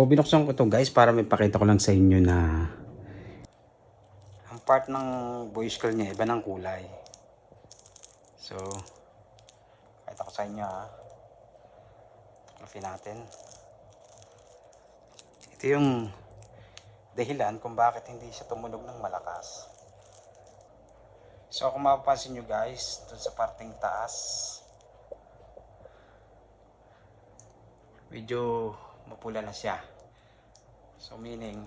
binuksan ko to guys para may pakita ko lang sa inyo na ang part ng voice call niya iba ng kulay. So, pakita ko sa inyo ha. Off natin. Ito yung dahilan kung bakit hindi siya tumunog ng malakas. So, kung mapapansin nyo guys, dun sa parting taas, medyo mapula na siya. So, meaning,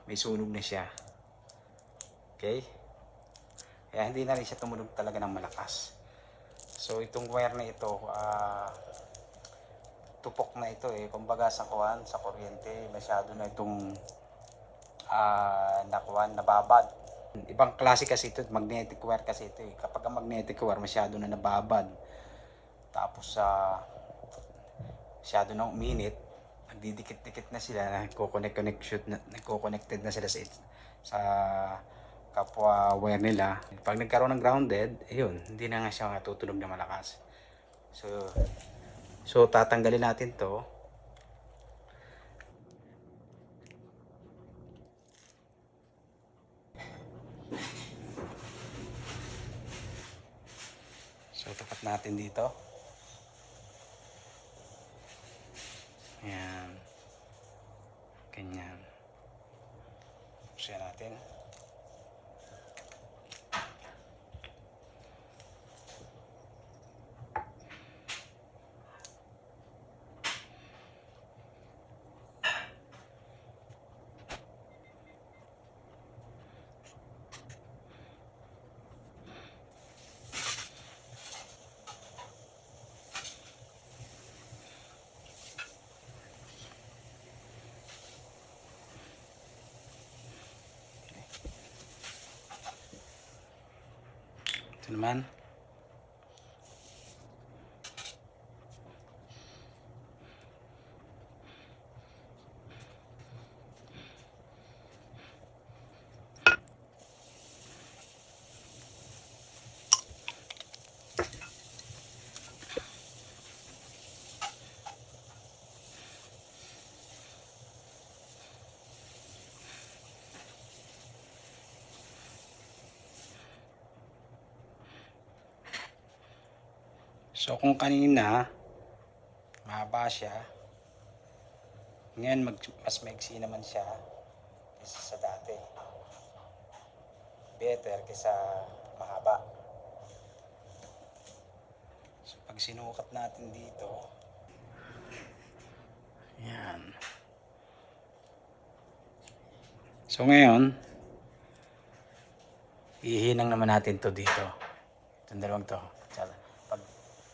may sunog na siya. Okay? Kaya hindi na rin siya tumunog talaga ng malakas. So, itong wire na ito, tupok na ito eh. Kumbaga sa kuwan, sa kuryente, masyado na itong nababad. Ibang klase kasi ito, magnetic wire kasi ito eh. Kapag ang magnetic wire masyado na nababad, tapos masyado na uminit, nagdidikit-dikit na sila, nagko-connected na sila sa kapwa wire nila. Pag nagkaroon ng grounded, ayun, hindi na nga siya matutunog na malakas. So tatanggalin natin to. So tapat natin dito. Ayan. Ganyan. Share natin. Ito naman. So kung kanina mahaba siya, ngayon mas maiksi naman siya kaysa sa dati. Better kaysa mahaba. So pag sinukat natin dito, yan. So ngayon, ihinang naman natin to dito. Itong dalawang to. Pag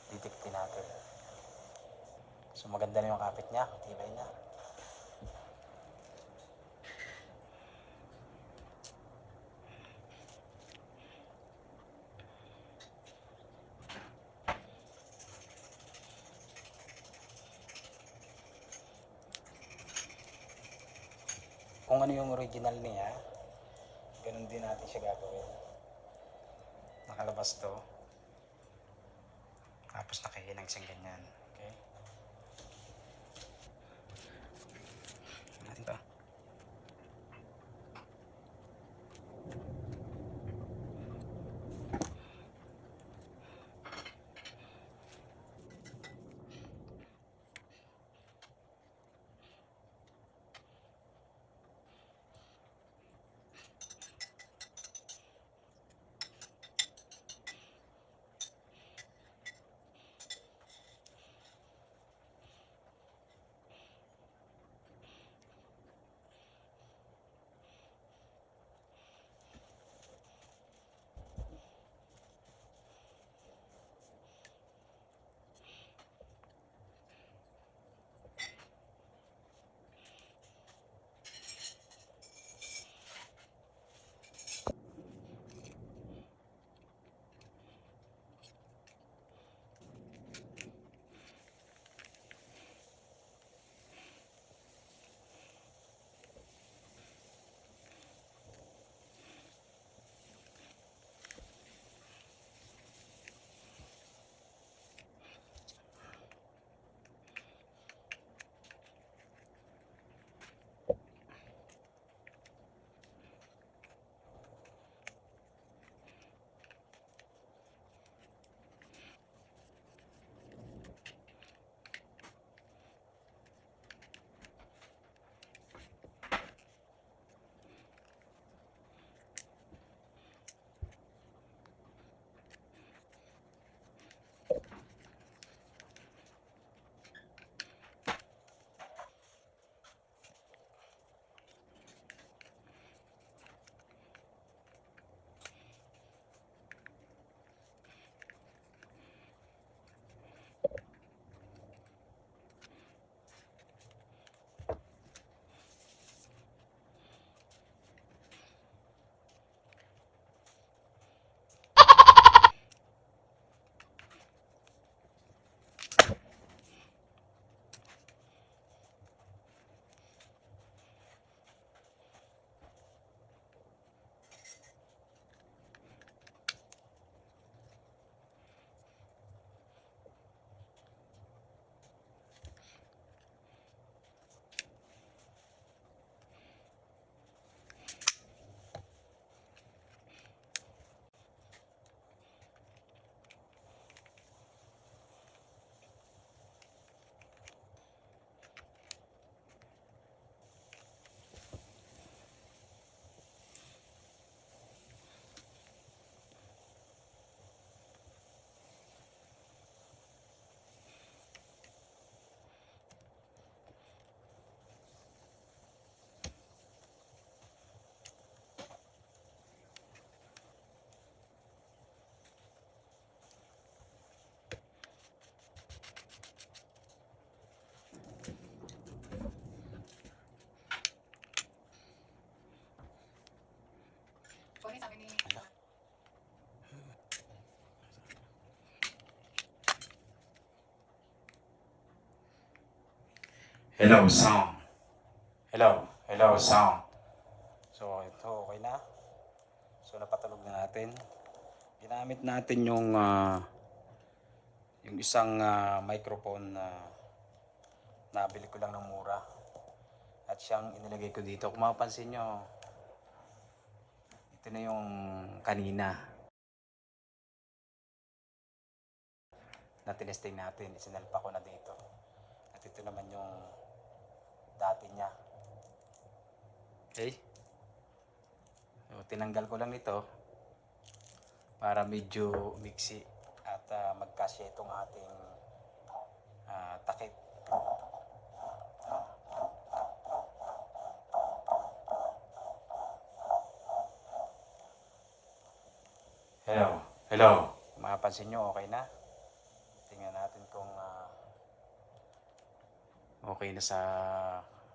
titikti natin. So maganda na yung kapit niya, tibay na. Kung ano yung original niya, ganun din natin siya gagawin. Nakalabas to. Tapos nakahinang siyang ganyan. Okay? Natin to. Hello, sound. Hello, sound. So, ito, okay na. So, napatulog na natin. Ginamit natin yung isang microphone na nabili ko lang ng mura. At siyang inilagay ko dito. Kung mapapansin nyo, ito na yung kanina na tinesting natin. Isinalpa ko na dito. At ito naman yung dati niya. Okay? So, tinanggal ko lang nito para medyo mixi at magkasya itong ating takip. Hello. Mapapansin nyo, okay na? Tingnan natin kung okay na sa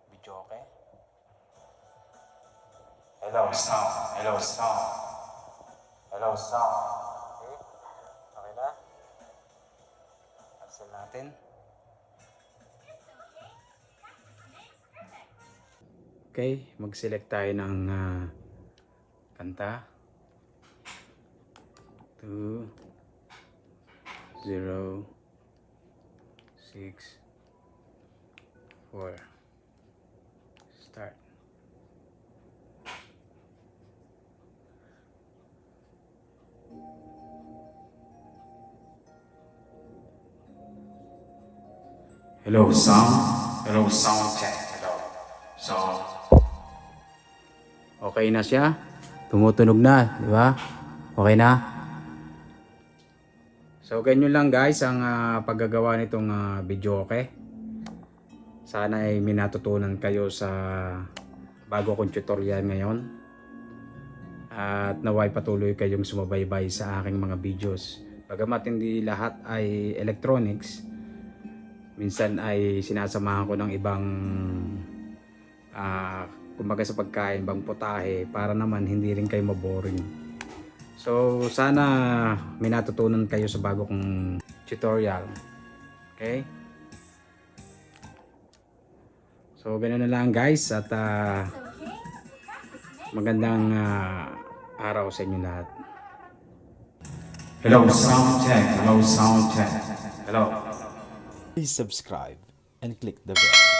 video, okay? Hello, sound. Okay? Okay na? Cancel natin. Okay, mag-select tayo ng kanta. 2 0 6 4 start. Hello sound check. Hello. So, okay na siya. Tumutunog na, di ba? Okay na. So, ganyan lang guys ang paggagawa nitong video, okay? Sana ay may natutunan kayo sa bago kong tutorial ngayon. At naway patuloy kayong sumabaybay sa aking mga videos. Bagamat hindi lahat ay electronics, minsan ay sinasamahan ko ng ibang kumbaga sa pagkain, bang putahe, para naman hindi rin kayo maboring. So sana may natutunan kayo sa bago kong tutorial. Okay? So ganun na lang guys, at magandang araw sa inyo lahat. Hello sound check. Hello. Please subscribe and click the bell.